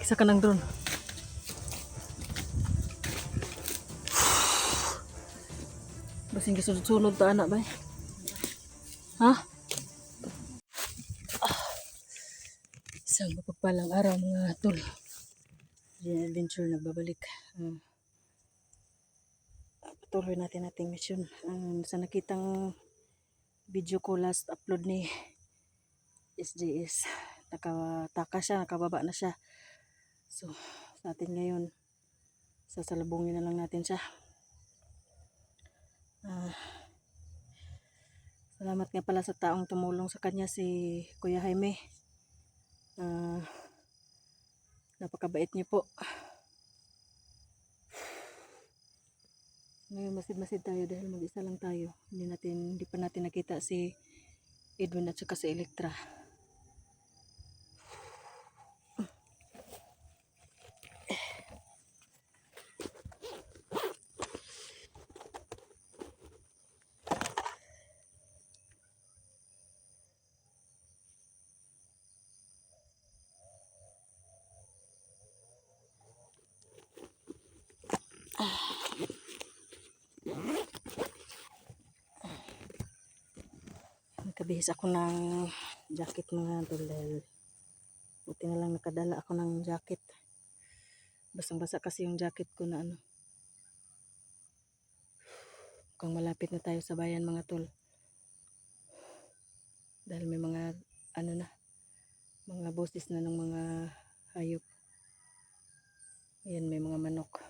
Isa ka ng drone. Basing gisunod-sunod ta anak ba? Ha? Isang mapagpalang araw mga tol. Diyan adventure nagbabalik. Patuloy natin ating mission. Sa nakitang video ko last upload ni SJS, nakataka siya, nakababa na siya. So sa atin ngayon, sasalubungin na lang natin siya. Salamat nga pala sa taong tumulong sa kanya, si Kuya Jaime. Napakabait niyo po. Ngayon masid-masid tayo dahil mag-isa lang tayo. Hindi pa natin nakita si Edwin at saka si Electra. Nakabihis ako ng jacket mga tol dahil buti na lang nakadala ako ng jacket. Basang-basa kasi yung jacket ko na ano. Kung malapit na tayo sa bayan mga tol. Dahil may mga ano na, mga boses na ng mga hayop. Ayan, may mga manok.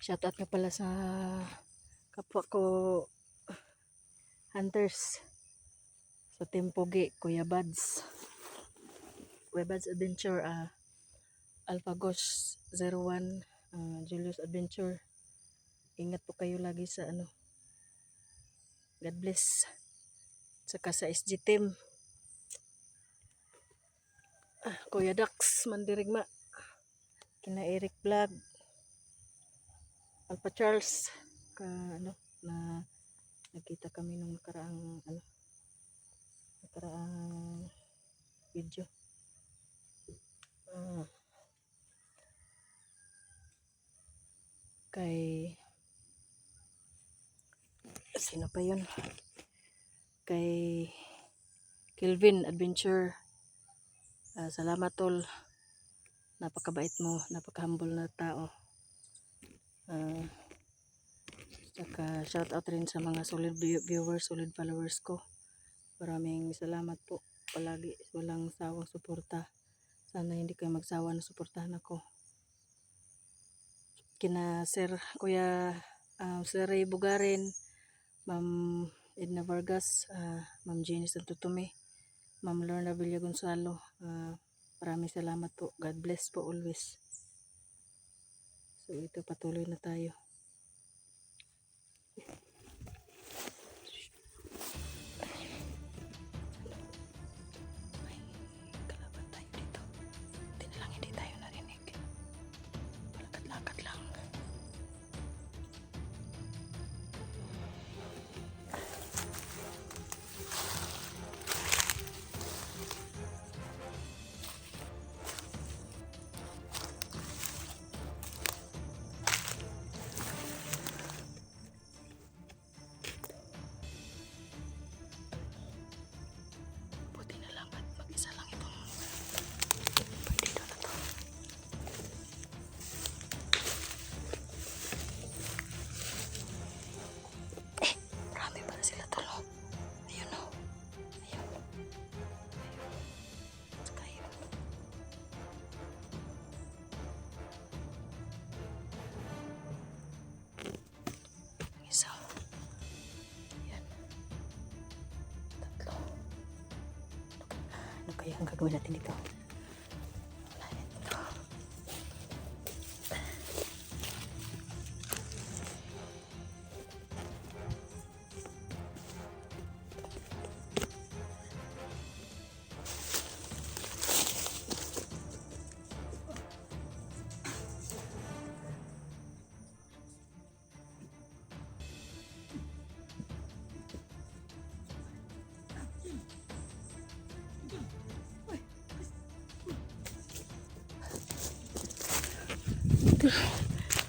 Shoutout nga pala sa kapwa ko hunters sa Team Pogi, Kuya Buds Adventure, Alpha Ghost 01, Julius Adventure. Ingat po kayo lagi sa ano. God bless. Saka sa SG Team, Kuya Dax Mandirigma, kina Eric Vlog, Alpha Charles, ano na nakita kami nung nakaraang video. Kay sino pa yun? Kay Kelvin Adventure. Salamat tol. Napakabait mo, napaka-humble na tao. Saka shoutout rin sa mga solid viewers, solid followers ko. Maraming salamat po. Palagi walang sawang suporta. Sana hindi kayo magsawa na suportahan ako. Kina Sir Kuya Sir Ray Bugarin, Ma'am Edna Vargas, Ma'am Jenny Santutume, Ma'am Lorna Villa Gonzalo. Maraming salamat po. God bless po always. So ito, patuloy na tayo. May kalaban tayo dito. Hindi na lang hindi tayo narinig. Lakad-lakad lang. Buti na lang at mag-isa lang itong partido na to. Marami pa na sila tol. Ayun o. Ayun. Saka yun. Ang isa. Yan. Tatlo. Ano kaya ang gagawin natin dito? Wala yan dito.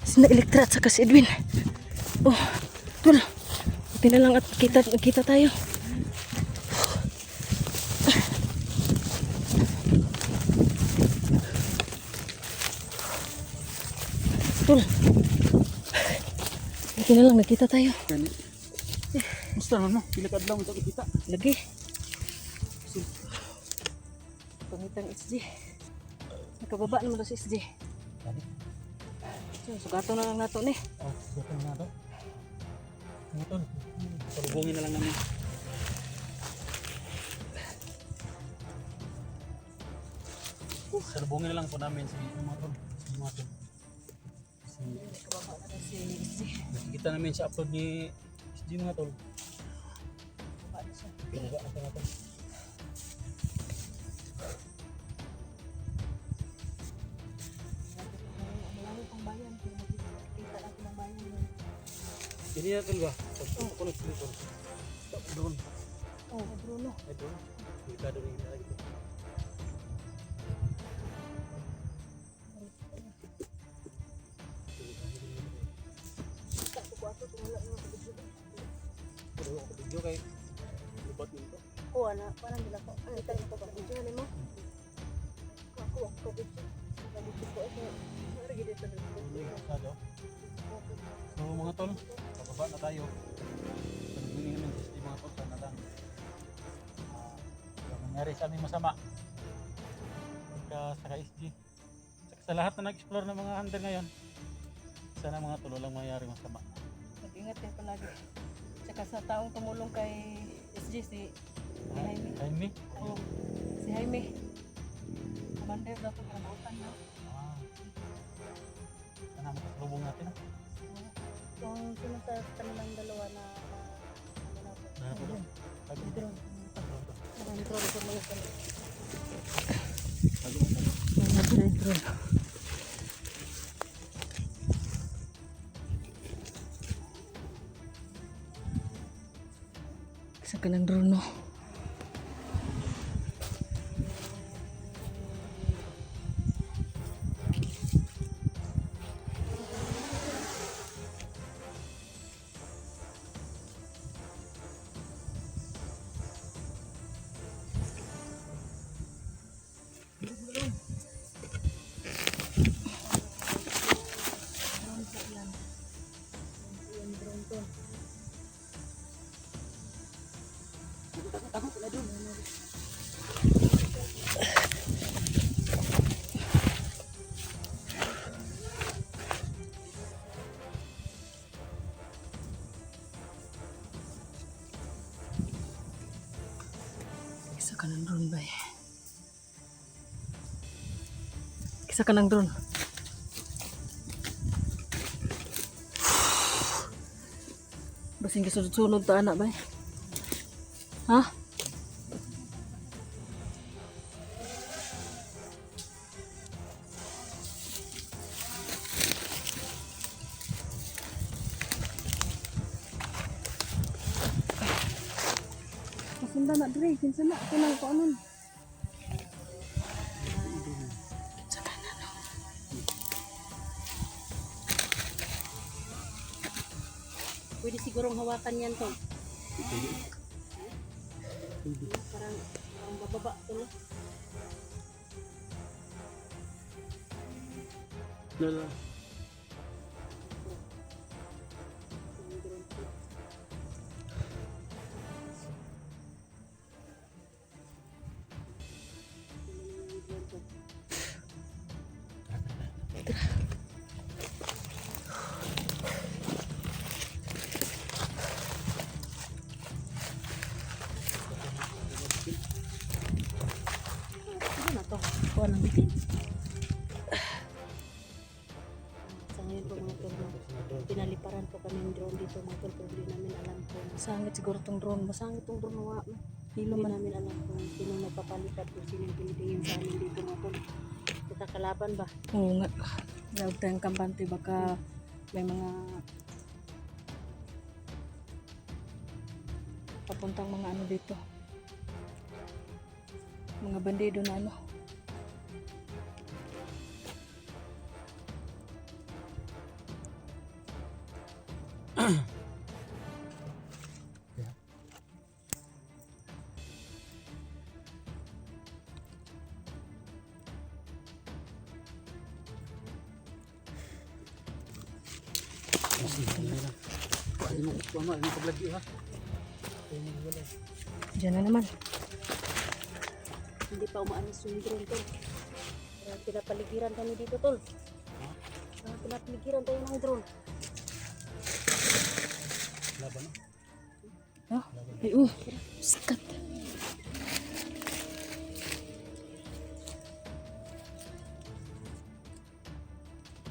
Sina Elektra at saka si Edwin. Oh, tol. Buti na lang at kita tayo. Tol. Buti na lang nakita tayo. Musta naman mo? Pila ka adlaw mo kita. Lagi. Pangitang SG. Nakababa naman daw si SG. So, sugato na lang nato ni. Oh, sugato na nato. Ano tol? Salubungin na lang namin. Salubungin na lang po namin si mga tol. Nakababa na daw si SG. Nakikita namin sa upload ni SG mga tol. Nakababa na siya. Pinaba na mga tol. Malami pang bayan. Kita natin ang bayan. Ini na tol ba? Pagpunta ko na sila tol. Doon. Oh, Bruno. Ay doon. Delikado rin na ito. Pero ako video kay lubat nito. Kuha na, parang nila ko. Ang itan ko ba? Video mo? Ako video. Balik ko ito. Marigi dito na. Delikado. So mga tol, bababa na tayo. Salubungin namin si mga tol sana lang. Kung nangyari sa aming masama sa SG. Sa lahat na nag-explore ng mga hunter ngayon, sana mga tol walang mangyari masama. Mag-ingat din palagi. Tsaka sa taong tumulong kay SG, si Jaime. Jaime? Oo, si Jaime. Commander daw kung karabutan na. Sana makasalubong natin. Kung sino sa kanilang dalawa na Ano po doon? drone. Marami drone sa mga kanila. Drone. Sa kanang drone, no? Isa ka ng drone ba eh? Isa ka ng drone. Basing kasunod-sunod ta anak ba eh? Ha? Masunda na dre, kinsa na kunang ko anon. Pwede sigurong hawakan yan to. Parang bababa to no? Lala. Ano na to? Kuha ng bitin. Sa ngayon po mga tol, pinaliparan po kami ng drone dito mga tol, pero hindi namin alam kung masangit siguro tong drone. Masangit tong drone na hindi namin alam kung sino nagpapalipat kung sino yung pinitingin sa amin dito mga tol. Kita kalaban ba? Oo nga. Huwag tayong kampante, baka may mga papuntang mga ano dito. Mga bandido na ano. Ano ko ma, ano paglagyo ha? Diyan na naman. Hindi pa umaalis yung drone tol. Kaya pinapaligiran kami dito tol. Pinapaligiran tayo ng drone. Laban na. Oh, ay, sikat.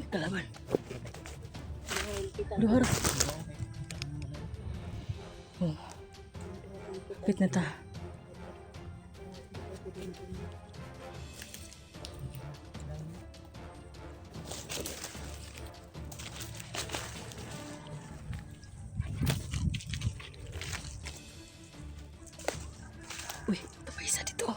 Kalaban. Dahil kita Duhar. Oh, pit na ta. Uy, ito pa isa dito.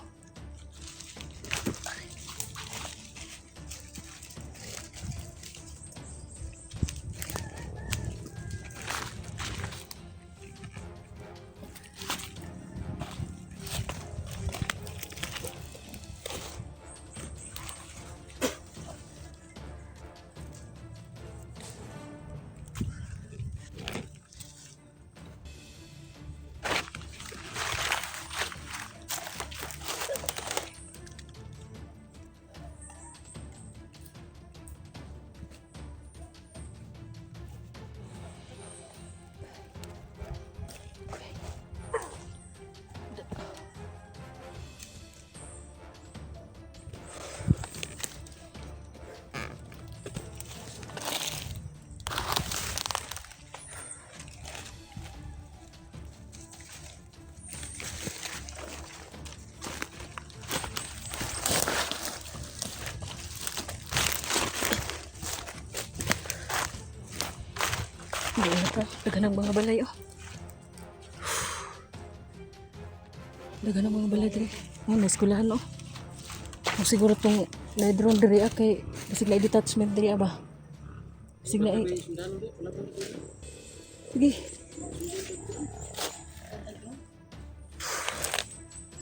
Hindi na pa. Dagan ang mga balay, oh. Dagan ang mga balay diri. Oh, na-eskulahan, oh. Oh, siguro itong na-drone diri, kay basig na detachment diri, ba? Basig na, sige.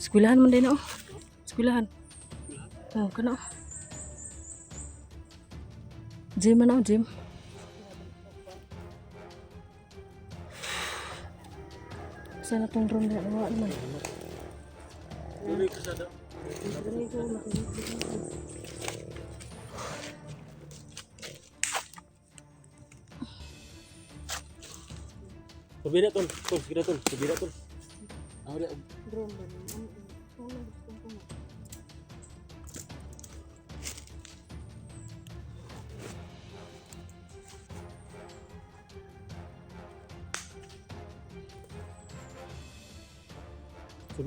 Eskulahan man din, oh. Eskulahan. Oh, kana, oh. Gym man, oh, gym. Sana itong drone na nawa naman. Uri kasada. Subira tol, sige tol, subira tol. Ang uri, drone ba? Ano gusto ko na?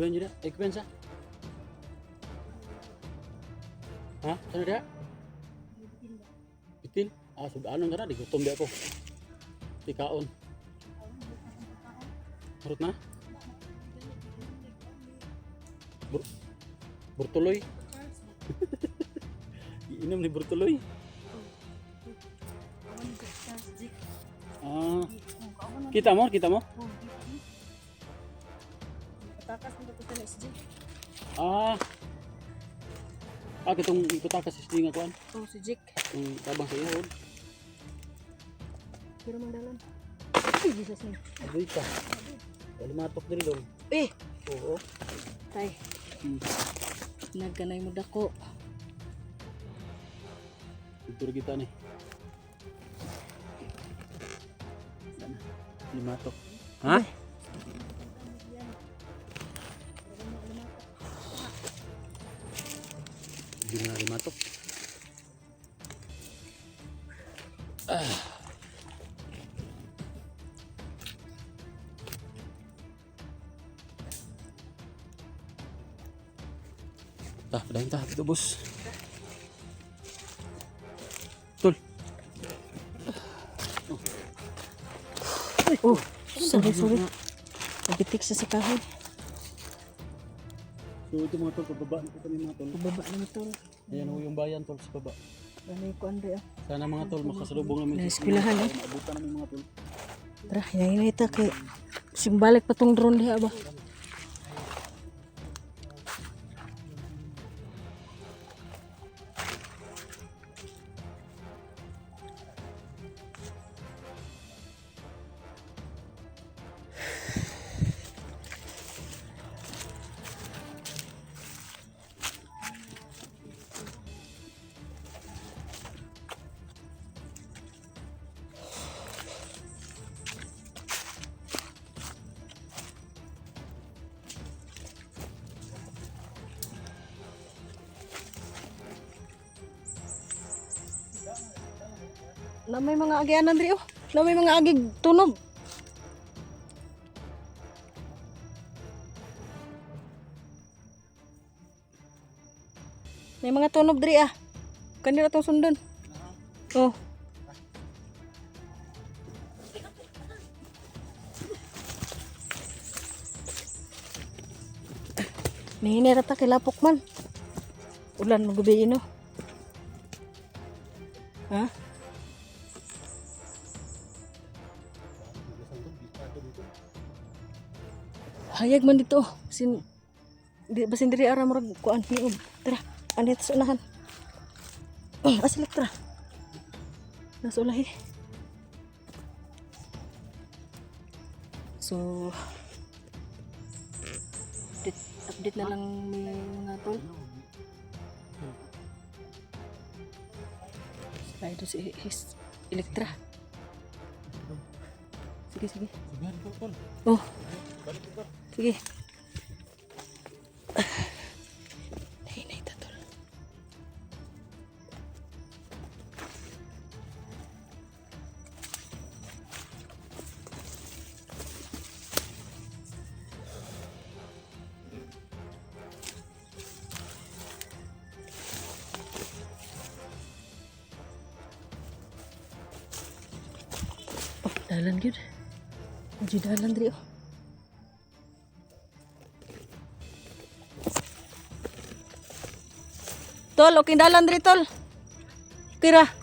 subihan juga, ekpensa. Hah, sana dia? Bitin? Ah, ano nga na, di gutom di ako. Tikaon. Harut na? Burtuloy. Iinom ni Burtuloy. Ah, kita mo? Patakas mo ko sa SG. Kitong iputakas sa nga kuan. Oh, si Jake. Yung tabang sa ihod. Pero mandalan. Ay, Jesus na. Aboy ka. Wala matok diri dong. Eh! Oo. Tay, nagkanay mo dako. Ito kita nih. Sana. Limatok. Hah? Hindi na limatok. Padahin ta, ito bos. Tol. Oh, sorry. Nabitik sa kahoy. So ito mga tol, pababa na po kami mga tol. Pababa na ito. Ayan ho yung bayan tol sa baba. Ano yung kuan rin, Sana mga tol, makasalubong namin. Na-eskwelahan, eh. Maabutan namin mga tol. Tara, hinay ita kay simbalik pa tong drone diha ba? Na may mga agianan diri oh. Na may mga agig tunog. May mga tunog diri ah. Kanila tong sundon. Oh. Nahinira ta kay lapok man. Ulan mo gabi no. Ha? Hayag man dito. Basin diri ara murag kuan niog. Tara, ani sa unahan. Asilip tara. Nasa ulahi. So update na lang ni mga tol. Ay, ito si Electra. Sige, sige. Sabihan ko, tol. Oh, Balik ko, tol. sige. Nahinay ta, tol. Oh, dalan gyud. Medyo dalan diri oh. Tol, okay dalan diri tol. Kira.